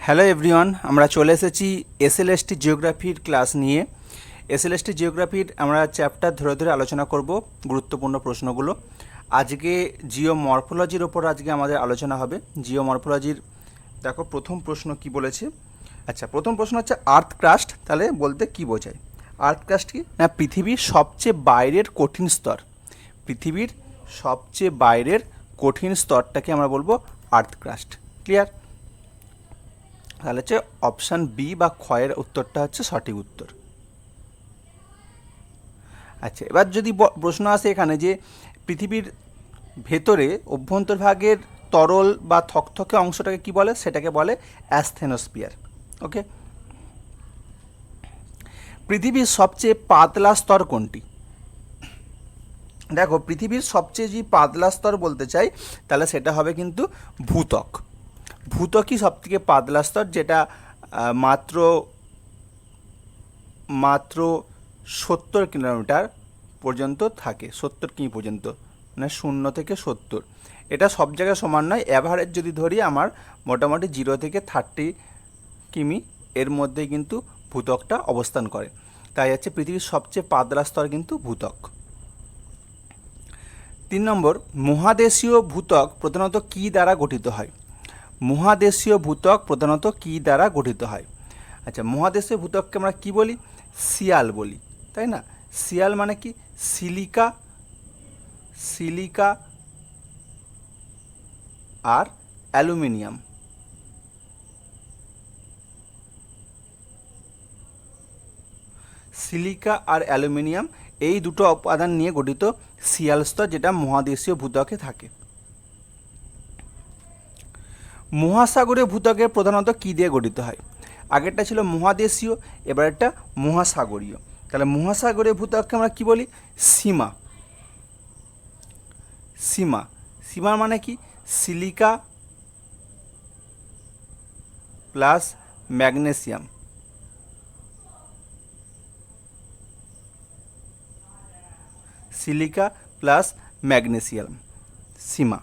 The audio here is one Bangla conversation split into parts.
হ্যালো এভরিওয়ান, আমরা চলে এসেছি এসএলএসটি জিওগ্রাফির ক্লাস নিয়ে। এসএলএসটি জিওগ্রাফির আমরা চ্যাপ্টার ধরে ধরে আলোচনা করব গুরুত্বপূর্ণ প্রশ্নগুলো। আজকে জিওমরফোলজির ওপর আজকে আমাদের আলোচনা হবে। জিওমরফোলজির দেখো প্রথম প্রশ্ন কি বলেছে। আচ্ছা, প্রথম প্রশ্ন হচ্ছে আর্থ ক্রাস্ট, তাহলে বলতে কি বোঝায়? আর্থ ক্রাস্ট কি না, পৃথিবীর সবচেয়ে বাইরের কঠিন স্তর। পৃথিবীর সবচেয়ে বাইরের কঠিন স্তরটাকে আমরা বলবো আর্থ ক্রাস্ট। ক্লিয়ার? তাহলে হচ্ছে অপশান বি বা ক্ষয়ের উত্তরটা হচ্ছে সঠিক উত্তর। আচ্ছা, এবার যদি প্রশ্ন আসে এখানে যে পৃথিবীর ভেতরে অভ্যন্তরভাগের তরল বা থকথকে অংশটাকে কি বলে, সেটাকে বলে অ্যাসথেনোস্ফিয়ার। ওকে, পৃথিবীর সবচেয়ে পাতলা স্তর কোনটি? দেখো, পৃথিবীর সবচেয়ে যে পাতলা স্তর বলতে চাই তাহলে সেটা হবে কিন্তু ভূত্বক। ভূত্বকই সবথেকে পাতলা স্তর, যেটা মাত্র 70 কিলোমিটার পর্যন্ত থাকে। 70 কিমি পর্যন্ত, মানে 0 থেকে 70। এটা সব জায়গায় সমান নয়, অ্যাভারেজ যদি ধরি আমার মোটামুটি 0 থেকে 30 কিমি এর মধ্যেই কিন্তু ভূত্বকটা অবস্থান করে। তাই হচ্ছে পৃথিবীর সবচেয়ে পাতলা স্তর কিন্তু ভূত্বক। 3 নম্বর, মহাদেশীয় ভূত্বক প্রধানত কী দ্বারা গঠিত হয়? মহাদেশীয় ভূত্বক প্রধানত কী দ্বারা গঠিত হয়? আচ্ছা, মহাদেশীয় ভূত্বককে আমরা কি বলি? সিয়াল বলি, তাই না? সিয়াল মানে কি? সিলিকা আর অ্যালুমিনিয়াম। সিলিকা আর অ্যালুমিনিয়াম এই দুটো উপাদান নিয়ে গঠিত সিয়াল স্তর, যেটা মহাদেশীয় ভূত্বকে থাকে। মহাসাগরীয় ভূত্বকে প্রধানত কী দিয়ে গঠিত হয়? আগেরটা ছিল মহাদেশীয়, এবার একটা মহাসাগরীয়। তাহলে মহাসাগরীয় ভূত্বককে আমরা কি বলি? সীমা। সীমা মানে কি? Silica plus magnesium. Silica plus magnesium, sima.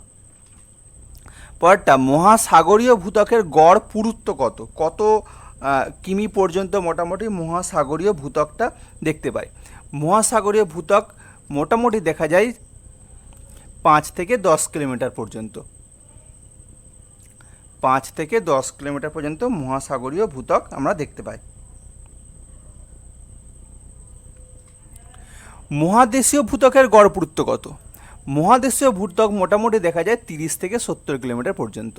পরেরটা, মহাসাগরীয় ভূত্বকের গড় পুরুত্ব কত কিমি পর্যন্ত মোটামুটি মহাসাগরীয় ভূত্বকটা দেখতে পাই? মহাসাগরীয় ভূত্বক মোটামুটি দেখা যায় 5 থেকে 10 কিলোমিটার পর্যন্ত। 5 থেকে 10 কিলোমিটার পর্যন্ত মহাসাগরীয় ভূত্বক আমরা দেখতে পাই। মহাদেশীয় ভূত্বকের গড় পুরুত্ব কত? মহাদেশীয় ভূত্বক মোটামুটি দেখা যায় 30 থেকে 70 কিলোমিটার পর্যন্ত।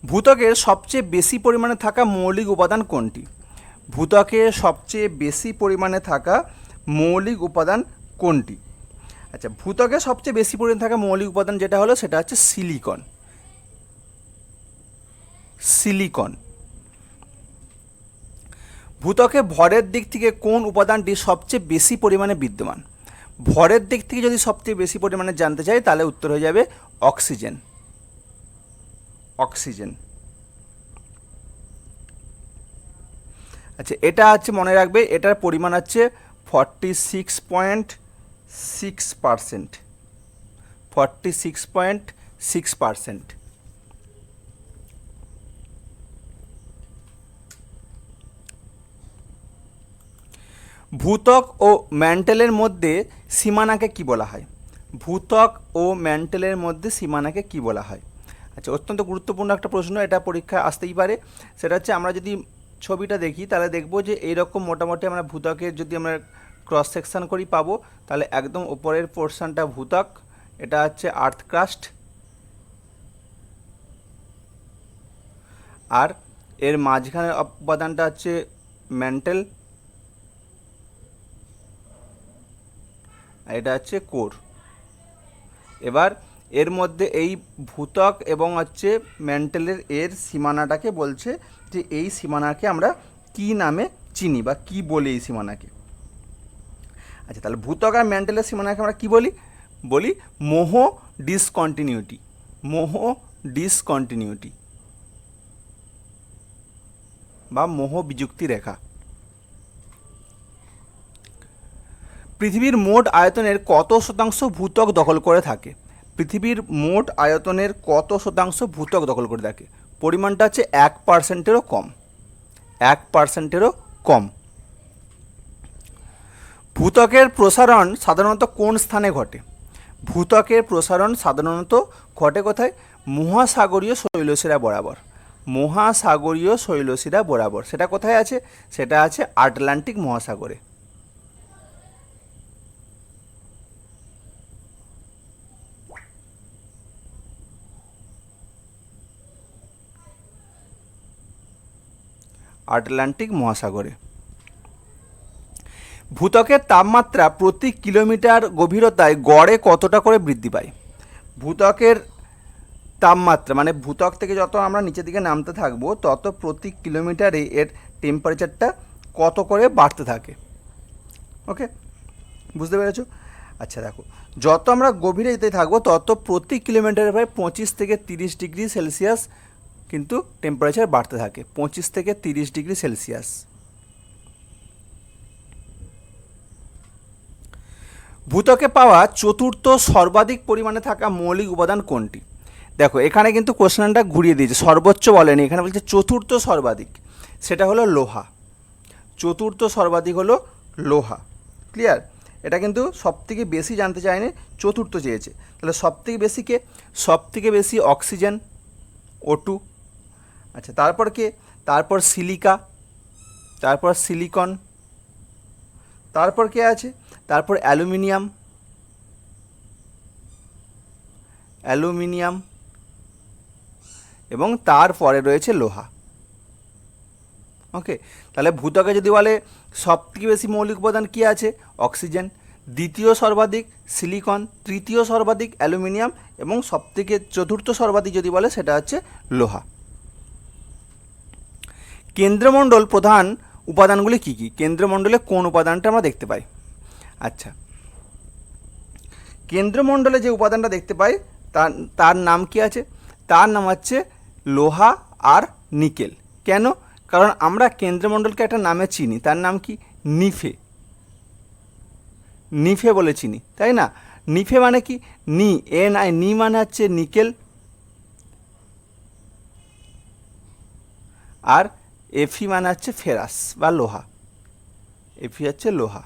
ভূত্বকের সবচেয়ে বেশি পরিমাণে থাকা মৌলিক উপাদান কোনটি? ভূত্বকে সবচেয়ে বেশি পরিমাণে থাকা মৌলিক উপাদান কোনটি? আচ্ছা, ভূত্বকে সবচেয়ে বেশি পরিমাণে থাকা মৌলিক উপাদান যেটা হলো সেটা হচ্ছে সিলিকন। ভূত্বকে ভরের দিক থেকে কোন উপাদানটি সবচেয়ে বেশি পরিমাণে বিদ্যমান? ভরের দিক থেকে যদি সবচেয়ে বেশি পরিমাণে জানতে চাই তাহলে উত্তর হয়ে যাবে অক্সিজেন। আচ্ছা, এটা হচ্ছে মনে রাখবে, এটার পরিমাণ হচ্ছে 46.6%। 46.6%। ভূত্বক ও ম্যান্টেলের মধ্যে সীমানাকে কি বলা হয়? ভূত্বক ও ম্যান্টেলের মধ্যে সীমানাকে কি বলা হয়? আচ্ছা, অত্যন্ত গুরুত্বপূর্ণ একটা প্রশ্ন, এটা পরীক্ষায় আসতেই পারে। সেটা হচ্ছে, আমরা যদি ছবিটা দেখি তাহলে দেখব যে এইরকম মোটামুটি আমরা ভূত্বকের যদি আমরা ক্রস সেকশন করি পাবো। তাহলে একদম উপরের পোর্শনটা ভূত্বক, এটা হচ্ছে আর্থ ক্রাস্ট, আর এর মাঝখানের উপাদানটা হচ্ছে ম্যান্টেল, এটা হচ্ছে কোর। এবার এর মধ্যে এই ভূত্বক এবং হচ্ছে ম্যান্টেলের এর সীমানাটাকে বলছে যে এই সীমানাকে আমরা কি নামে চিনি বা কি বলি এই সীমানাকে? আচ্ছা, তাহলে ভূত্বক আর ম্যান্টেলের সীমানাকে আমরা কি বলি মোহ ডিসকন্টিনিউটি বা মোহ বিযুক্তি রেখা। পৃথিবীর মোট আয়তনের কত শতাংশ ভূত্বক দখল করে থাকে? পৃথিবীর মোট আয়তনের কত শতাংশ ভূত্বক দখল করে থাকে? পরিমাণটা হচ্ছে 1%-এরও কম। 1%-এরও কম। ভূত্বকের প্রসারণ সাধারণত কোন স্থানে ঘটে? ভূত্বকের প্রসারণ সাধারণত ঘটে কোথায়? মহাসাগরীয় শৈলশিরা বরাবর। মহাসাগরীয় শৈলশিরা বরাবর। সেটা কোথায় আছে? সেটা আছে আটলান্টিক মহাসাগরে। আটলান্টিক মহাসাগরে। ভূত্বকের তাপমাত্রা প্রতি কিলোমিটার গভীরতায় গড়ে কতটা করে বৃদ্ধি পায়? ভূত্বকের তাপমাত্রা মানে ভূত্বক থেকে যত আমরা নিচের দিকে নামতে থাকবো তত প্রতি কিলোমিটারে এর টেম্পারেচারটা কত করে বাড়তে থাকে। ওকে, বুঝতে পেরেছো? আচ্ছা দেখো, যত আমরা গভীরে যেতে থাকবো তত প্রতি কিলোমিটারে প্রায় 25 থেকে 30 ডিগ্রি সেলসিয়াস কিন্তু টেম্পারেচার বাড়তে থাকে। 25 থেকে 30 ডিগ্রি সেলসিয়াস। ভূত্বকে পাওয়া চতুর্থ সর্বাধিক পরিমাণে থাকা মৌলিক উপাদান কোনটি? দেখো এখানে কিন্তু কোশ্চেনটা ঘুরিয়ে দিয়েছে, সর্বোচ্চ বলেনি, এখানে বলছে চতুর্থ সর্বাধিক। সেটা হলো লোহা। চতুর্থ সর্বাধিক হলো লোহা। ক্লিয়ার? এটা কিন্তু সবথেকে বেশি জানতে চায়নি, চতুর্থ চেয়েছে। তাহলে সবথেকে বেশি কে? সবথেকে বেশি অক্সিজেন, O2। আচ্ছা, তারপর কে? তারপর সিলিকা, তারপর সিলিকন, তারপর কে আছে? তারপর অ্যালুমিনিয়াম, অ্যালুমিনিয়াম, এবং তারপরে রয়েছে লোহা। ওকে, তাহলে ভূত্বকে যদি বলে সবথেকে বেশি মৌলিক উপাদান কী আছে? অক্সিজেন। দ্বিতীয় সর্বাধিক সিলিকন, তৃতীয় সর্বাধিক অ্যালুমিনিয়াম, এবং সবথেকে চতুর্থ সর্বাধিক যদি বলে সেটা হচ্ছে লোহা। কেন্দ্রমণ্ডল প্রধান উপাদানগুলি কী কী? কেন্দ্রমণ্ডলে কোন উপাদানটা আমরা দেখতে পাই? আচ্ছা, কেন্দ্রমণ্ডলে যে উপাদানটা দেখতে পাই তার নাম কি আছে? তার নাম হচ্ছে লোহা আর নিকেল। কেন? কারণ আমরা কেন্দ্রমণ্ডলকে একটা নামে চিনি, তার নাম কি? নিফে। নিফে বলে চিনি, তাই না? নিফে মানে কি? নি মানে হচ্ছে নিকেল, আর এফি মানে হচ্ছে ফেরাস বা লোহা। এফি হচ্ছে লোহা।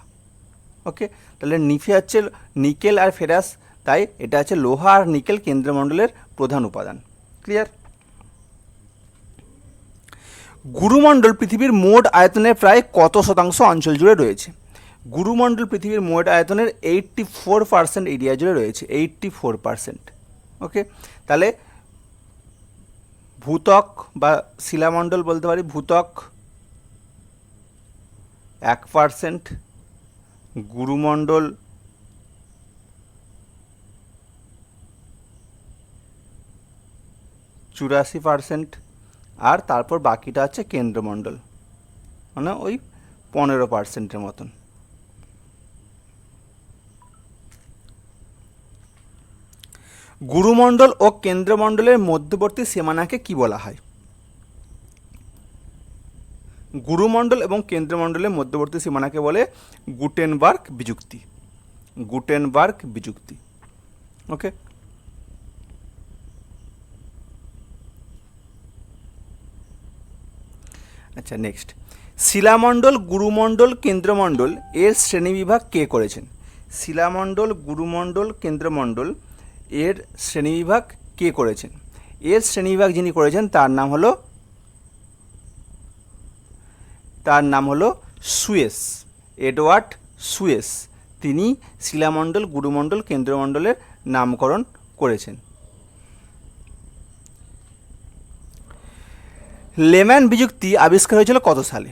ওকে, তাহলে নিফে হচ্ছে নিকেল আর ফেরাস, তাই এটা হচ্ছে লোহা আর নিকেল কেন্দ্রমণ্ডলের প্রধান উপাদান। ক্লিয়ার? গুরুমণ্ডল পৃথিবীর মোট আয়তনের প্রায় কত শতাংশ অঞ্চল জুড়ে রয়েছে? গুরুমণ্ডল পৃথিবীর মোট আয়তনের 84% এরিয়া জুড়ে রয়েছে। 84%। ওকে, তাহলে ভূত্বক বা শিলামণ্ডল বলতে পারি। ভূত্বক 1%, গুরুমণ্ডল 84%, আর তারপর বাকিটা হচ্ছে কেন্দ্রমণ্ডল, মানে ওই 15%-এর মতন। গুরুমণ্ডল ও কেন্দ্রমণ্ডলের মধ্যবর্তী সীমানাকে কি বলা হয়? গুরুমণ্ডল এবং কেন্দ্রমণ্ডলের মধ্যবর্তী সীমানাকে বলে গুটেনবার্গ বিযুক্তি। গুটেনবার্গ বিযুক্তি। ওকে, আচ্ছা নেক্সট, শিলামণ্ডল, গুরুমণ্ডল, কেন্দ্রমণ্ডল এর শ্রেণীবিভাগ কে করেছেন? শিলামণ্ডল, গুরুমণ্ডল, কেন্দ্রমণ্ডল এর শ্রেণীবিভাগ কে করেছেন? এর শ্রেণীবিভাগ যিনি করেছেন তার নাম হলো সুয়েস, এডওয়ার্ড সুয়েস। তিনি শিলামণ্ডল, গুরুমণ্ডল, কেন্দ্রমণ্ডলের নামকরণ করেছেন। লেম্যান বিযুক্তি আবিষ্কার হয়েছিল কত সালে?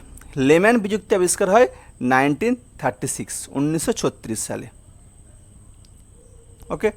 লেম্যান বিযুক্তি আবিষ্কার হয় 1936 সালে। ওকে।